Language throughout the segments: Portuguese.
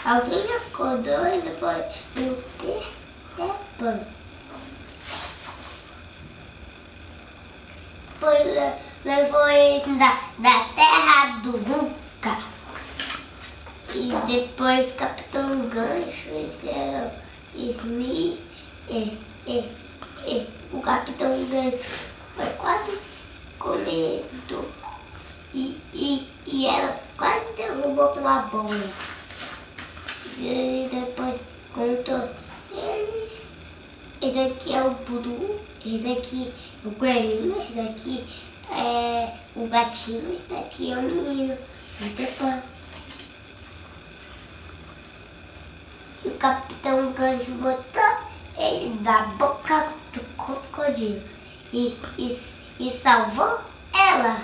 Alguém acordou e depois viu Peter Pan. Depois levou eles da terra do nunca. E depois Capitão Gancho, esse era Smith, o Capitão Gancho foi quase comido e ela quase derrubou com a bola. E depois contou eles. Esse aqui é o Buru, esse daqui é o coelhinho, esse daqui é o gatinho, esse daqui é o menino, Peter Pan. E o Capitão Gancho botou ele da boca do crocodilo e salvou ela,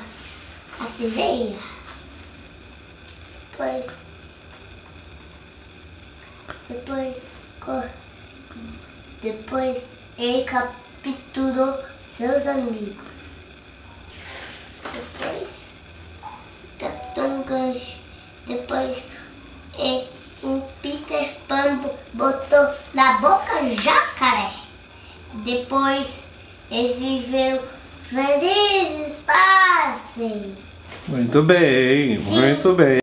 a sereia. Depois ele capturou seus amigos. Depois Capitão Gancho. Depois o Peter Pan botou na boca jacaré. Depois ele viveu felizes para sempre. Muito bem, muito bem.